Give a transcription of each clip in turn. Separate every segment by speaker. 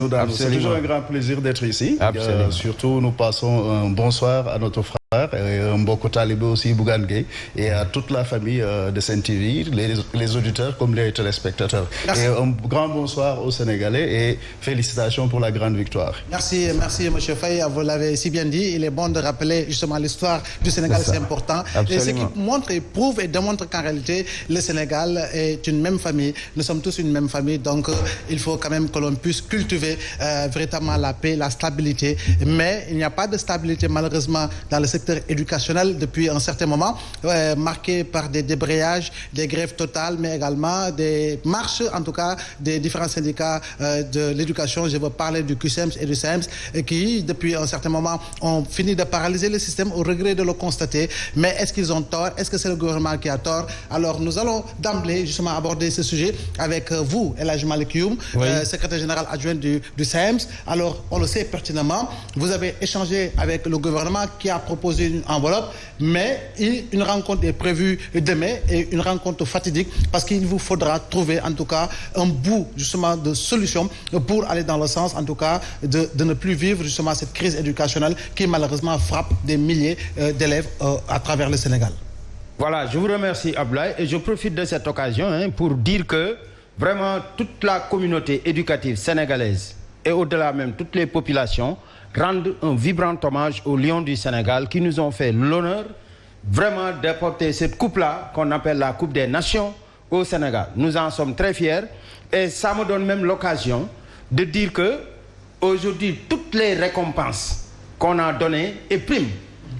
Speaker 1: C'est toujours un grand plaisir d'être ici. Surtout, nous passons un bonsoir à notre frère et un Mboko Talibé aussi, Bougane Gueye, et à toute la famille de Sen TV, les auditeurs comme les téléspectateurs. Merci. Et un grand bonsoir aux Sénégalais et félicitations pour la grande victoire.
Speaker 2: Merci, merci M. Faye. Vous l'avez si bien dit. Il est bon de rappeler justement l'histoire du Sénégal, c'est important. Absolument. Et ce qui montre et prouve et démontre qu'en réalité, le Sénégal est une même famille. Nous sommes tous une même famille, donc il faut quand même que l'on puisse cultiver véritablement la paix, la stabilité. Mais il n'y a pas de stabilité malheureusement dans le secteur éducationnel depuis un certain moment, marqué par des débrayages, des grèves totales, mais également des marches, en tout cas, des différents syndicats de l'éducation. Je veux parler du QSEMS et du SEMS, qui, depuis un certain moment, ont fini de paralyser le système au regret de le constater. Mais est-ce qu'ils ont tort? Est-ce que c'est le gouvernement qui a tort? Alors, nous allons d'emblée, justement, aborder ce sujet avec vous, El Hadji Malick Youm, secrétaire général adjoint du SEMS. Alors, on le sait pertinemment, vous avez échangé avec le gouvernement qui a proposé une enveloppe, mais une rencontre est prévue demain et une rencontre fatidique parce qu'il vous faudra trouver en tout cas un bout justement de solution pour aller dans le sens en tout cas de ne plus vivre justement cette crise éducationnelle qui malheureusement frappe des milliers d'élèves à travers le Sénégal.
Speaker 3: Voilà, je vous remercie Ablaye et je profite de cette occasion pour dire que vraiment toute la communauté éducative sénégalaise et au-delà même toutes les populations rendent un vibrant hommage aux Lions du Sénégal qui nous ont fait l'honneur vraiment d'apporter cette coupe-là qu'on appelle la Coupe des Nations au Sénégal. Nous en sommes très fiers et ça me donne même l'occasion de dire que aujourd'hui toutes les récompenses qu'on a données et primes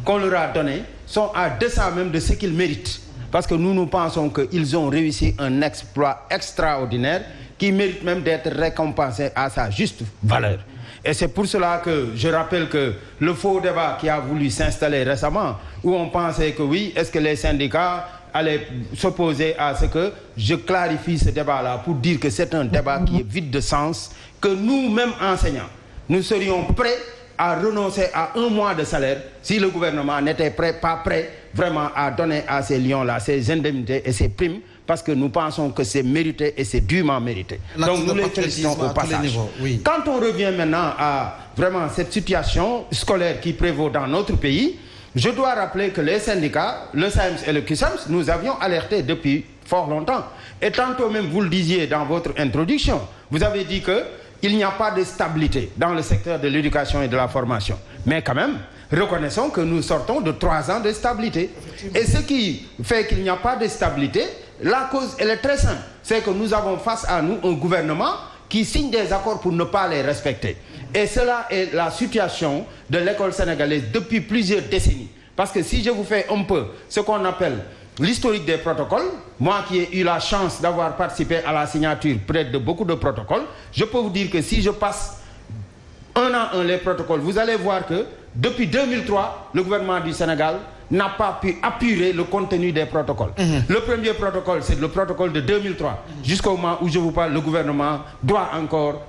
Speaker 3: qu'on leur a données sont à deçà même de ce qu'ils méritent. Parce que nous pensons qu'ils ont réussi un exploit extraordinaire qui mérite même d'être récompensé à sa juste valeur. Et c'est pour cela que je rappelle que le faux débat qui a voulu s'installer récemment, où on pensait que oui, est-ce que les syndicats allaient s'opposer à ce que je clarifie ce débat-là pour dire que c'est un débat qui est vide de sens, que nous-mêmes enseignants, nous serions prêts à renoncer à 1 mois de salaire si le gouvernement n'était pas prêt vraiment à donner à ces lions-là ces indemnités et ces primes, parce que nous pensons que c'est mérité et c'est dûment mérité. Donc nous les félicitons au passage. Quand on revient maintenant à vraiment cette situation scolaire qui prévaut dans notre pays, je dois rappeler que les syndicats, le SAEMS et le QSEMS, nous avions alerté depuis fort longtemps. Et tantôt même, vous le disiez dans votre introduction, vous avez dit qu'il n'y a pas de stabilité dans le secteur de l'éducation et de la formation. Mais quand même, reconnaissons que nous sortons de 3 ans de stabilité. Et ce qui fait qu'il n'y a pas de stabilité, la cause, elle est très simple. C'est que nous avons face à nous un gouvernement qui signe des accords pour ne pas les respecter. Et cela est la situation de l'école sénégalaise depuis plusieurs décennies. Parce que si je vous fais un peu ce qu'on appelle l'historique des protocoles, moi qui ai eu la chance d'avoir participé à la signature près de beaucoup de protocoles, je peux vous dire que si je passe un à un les protocoles, vous allez voir que depuis 2003, le gouvernement du Sénégal n'a pas pu apurer le contenu des protocoles. Le premier protocole, c'est le protocole de 2003. Jusqu'au moment où je vous parle, le gouvernement doit encore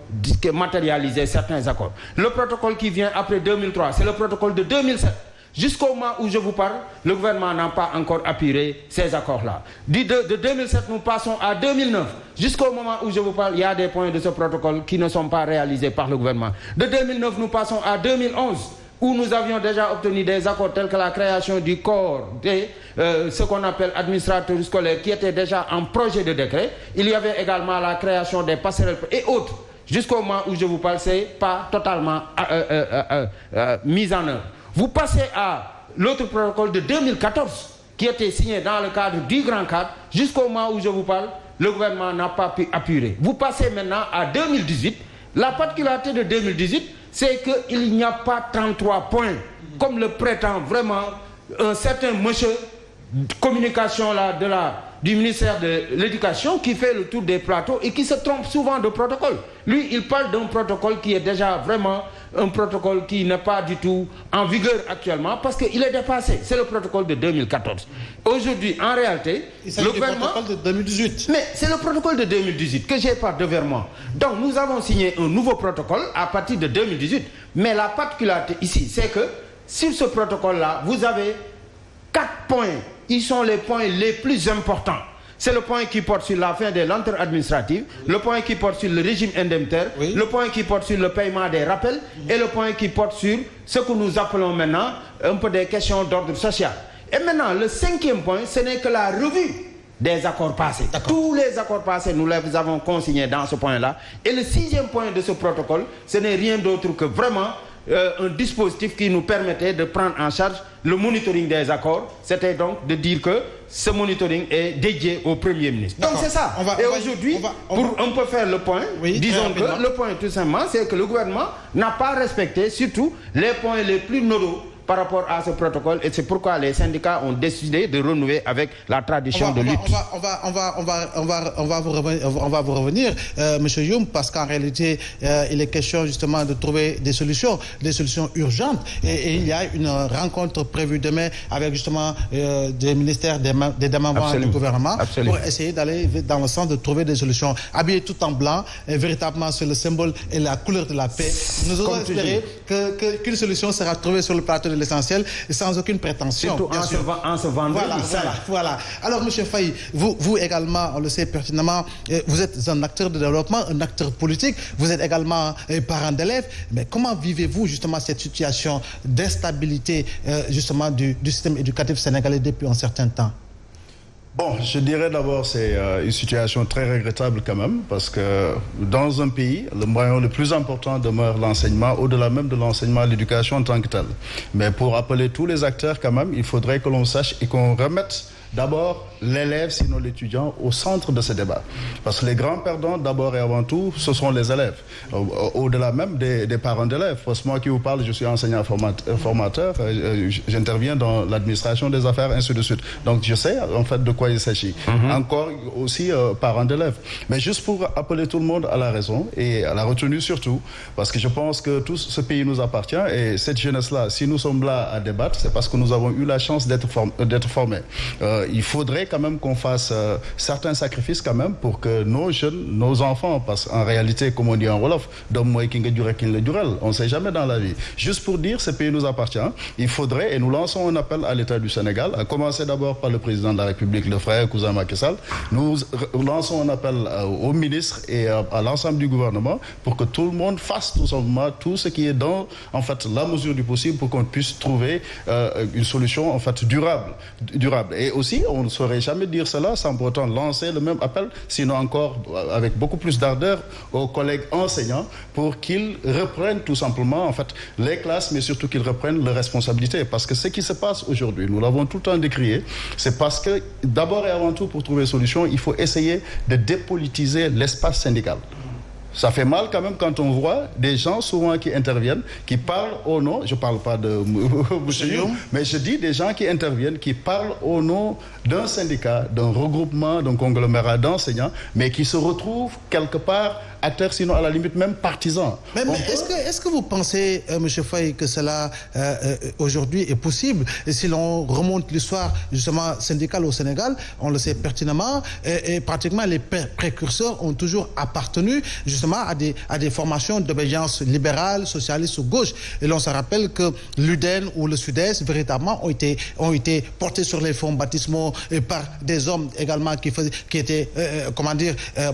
Speaker 3: matérialiser certains accords. Le protocole qui vient après 2003, c'est le protocole de 2007. Jusqu'au moment où je vous parle, le gouvernement n'a pas encore apuré ces accords-là. De 2007, nous passons à 2009. Jusqu'au moment où je vous parle, il y a des points de ce protocole qui ne sont pas réalisés par le gouvernement. De 2009, nous passons à 2011. Où nous avions déjà obtenu des accords tels que la création du corps de ce qu'on appelle administrateurs scolaires qui était déjà en projet de décret. Il y avait également la création des passerelles et autres. Jusqu'au moment où je vous parle, ce n'est pas totalement mis en œuvre. Vous passez à l'autre protocole de 2014 qui était signé dans le cadre du Grand Cadre. Jusqu'au moment où je vous parle, le gouvernement n'a pas pu apurer. Vous passez maintenant à 2018. La particularité de 2018, c'est qu'il n'y a pas 33 points, comme le prétend vraiment un certain monsieur communication là, du ministère de l'Éducation qui fait le tour des plateaux et qui se trompe souvent de protocole. Lui, il parle d'un protocole qui est déjà vraiment un protocole qui n'est pas du tout en vigueur actuellement parce qu'il est dépassé. C'est le protocole de 2014. Aujourd'hui, en réalité,
Speaker 2: le protocole de 2018.
Speaker 3: Mais c'est le protocole de 2018 que j'ai pas devant moi. Donc, nous avons signé un nouveau protocole à partir de 2018. Mais la particularité ici, c'est que sur ce protocole-là, vous avez 4 points. Ils sont les points les plus importants. c'est le point qui porte sur la fin des lenteurs administratives, le point qui porte sur le régime indemnitaire, le point qui porte sur le paiement des rappels et le point qui porte sur ce que nous appelons maintenant un peu des questions d'ordre social. Et maintenant, le 5e point, ce n'est que la revue des accords passés. Tous les accords passés, nous les avons consignés dans ce point-là. Et le 6e point de ce protocole, ce n'est rien d'autre que vraiment un dispositif qui nous permettait de prendre en charge le monitoring des accords. C'était donc de dire que ce monitoring est dédié au Premier ministre. Donc c'est ça. Et aujourd'hui, pour un peu faire le point, disons que le point tout simplement, c'est que le gouvernement n'a pas respecté surtout les points les plus nodaux par rapport à ce protocole, et c'est pourquoi les syndicats ont décidé de renouer avec la tradition de lutte.
Speaker 2: On va vous revenir, Monsieur Youm, parce qu'en réalité, il est question justement de trouver des solutions urgentes, et il y a une rencontre prévue demain avec justement des ministères, des membres du gouvernement, pour essayer d'aller dans le sens de trouver des solutions. Habillés tout en blanc, et véritablement sur le symbole et la couleur de la paix. Nous osons espérer qu'une solution sera trouvée sur le plateau de l'essentiel et sans aucune prétention.
Speaker 3: Surtout en se vendant.
Speaker 2: Voilà. Alors, M. Faye, vous également, on le sait pertinemment, vous êtes un acteur de développement, un acteur politique, vous êtes également parent d'élèves, mais comment vivez-vous justement cette situation d'instabilité justement du système éducatif sénégalais depuis un certain temps?
Speaker 1: Bon, je dirais d'abord c'est une situation très regrettable quand même, parce que dans un pays, le moyen le plus important demeure l'enseignement, au-delà même de l'enseignement, l'éducation en tant que telle. Mais pour appeler tous les acteurs quand même, il faudrait que l'on sache et qu'on remette d'abord l'élève, sinon l'étudiant, au centre de ce débat. Parce que les grands perdants, d'abord et avant tout, ce sont les élèves. Au-delà même des parents d'élèves. Parce que moi qui vous parle, je suis enseignant formateur, j'interviens dans l'administration des affaires, ainsi de suite. Donc je sais en fait de quoi il s'agit. Encore aussi parents d'élèves. Mais juste pour appeler tout le monde à la raison et à la retenue surtout, parce que je pense que tout ce pays nous appartient, et cette jeunesse-là, si nous sommes là à débattre, c'est parce que nous avons eu la chance d'être formés. Il faudrait quand même qu'on fasse certains sacrifices quand même pour que nos jeunes, nos enfants, parce qu'en réalité, comme on dit en Wolof, on ne sait jamais dans la vie. Juste pour dire, ce pays nous appartient, il faudrait, et nous lançons un appel à l'État du Sénégal, à commencer d'abord par le président de la République, le frère cousin Macky Sall. Nous lançons un appel au ministre et à l'ensemble du gouvernement pour que tout le monde fasse tout simplement tout ce qui est dans, en fait, la mesure du possible pour qu'on puisse trouver une solution, en fait, durable. Et aussi, on ne saurait jamais dire cela sans pour autant lancer le même appel, sinon encore avec beaucoup plus d'ardeur aux collègues enseignants pour qu'ils reprennent tout simplement en fait les classes, mais surtout qu'ils reprennent leurs responsabilités. Parce que ce qui se passe aujourd'hui, nous l'avons tout le temps décrié, c'est parce que d'abord et avant tout, pour trouver une solution, il faut essayer de dépolitiser l'espace syndical. Ça fait mal quand même quand on voit des gens souvent qui interviennent, qui parlent au nom, je ne parle pas de M. Youm, mais je dis des gens qui interviennent, qui parlent au nom d'un syndicat, d'un regroupement, d'un conglomérat d'enseignants, mais qui se retrouvent quelque part acteurs, sinon à la limite même partisans.
Speaker 2: Mais est-ce que vous pensez, M. Faye, que cela aujourd'hui est possible? Et si l'on remonte l'histoire justement syndicale au Sénégal, on le sait pertinemment, et pratiquement les précurseurs ont toujours appartenu justement à des formations d'obédience libérale, socialiste ou gauche. Et l'on se rappelle que l'UDEN ou le Sud-Est véritablement ont été portés sur les fonds baptismaux par des hommes également qui étaient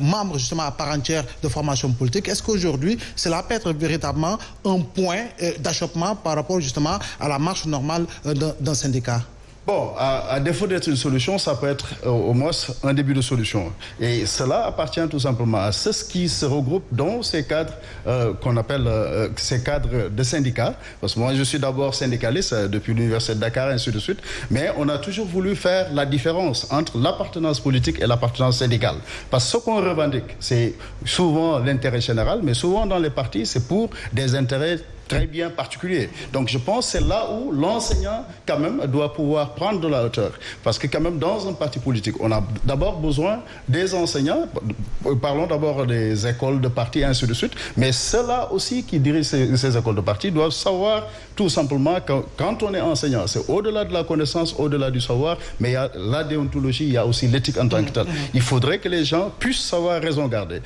Speaker 2: membres justement à part entière de formation politique. Est-ce qu'aujourd'hui, cela peut être véritablement un point d'achoppement par rapport justement à la marche normale d'un syndicat?
Speaker 1: Bon, à défaut d'être une solution, ça peut être au moins un début de solution. Et cela appartient tout simplement à ceux qui se regroupent dans ces cadres qu'on appelle ces cadres de syndicats. Parce que moi, je suis d'abord syndicaliste depuis l'Université de Dakar, et ainsi de suite. Mais on a toujours voulu faire la différence entre l'appartenance politique et l'appartenance syndicale. Parce que ce qu'on revendique, c'est souvent l'intérêt général, mais souvent dans les partis, c'est pour des intérêts très bien particulier. Donc je pense que c'est là où l'enseignant quand même doit pouvoir prendre de la hauteur. Parce que quand même dans un parti politique, on a d'abord besoin des enseignants, parlons d'abord des écoles de parti, ainsi de suite, mais ceux-là aussi qui dirigent ces écoles de parti doivent savoir tout simplement que quand on est enseignant, c'est au-delà de la connaissance, au-delà du savoir, mais il y a la déontologie, il y a aussi l'éthique en tant que telle. Il faudrait que les gens puissent savoir raison garder.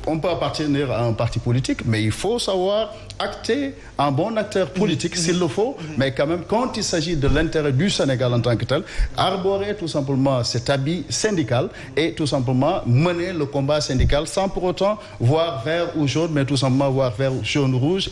Speaker 1: On peut appartenir à un parti politique, mais il faut savoir acter rester un bon acteur politique s'il le faut, mais quand même, quand il s'agit de l'intérêt du Sénégal en tant que tel, arborer tout simplement cet habit syndical et tout simplement mener le combat syndical sans pour autant voir vert ou jaune, mais tout simplement voir vert, jaune, rouge.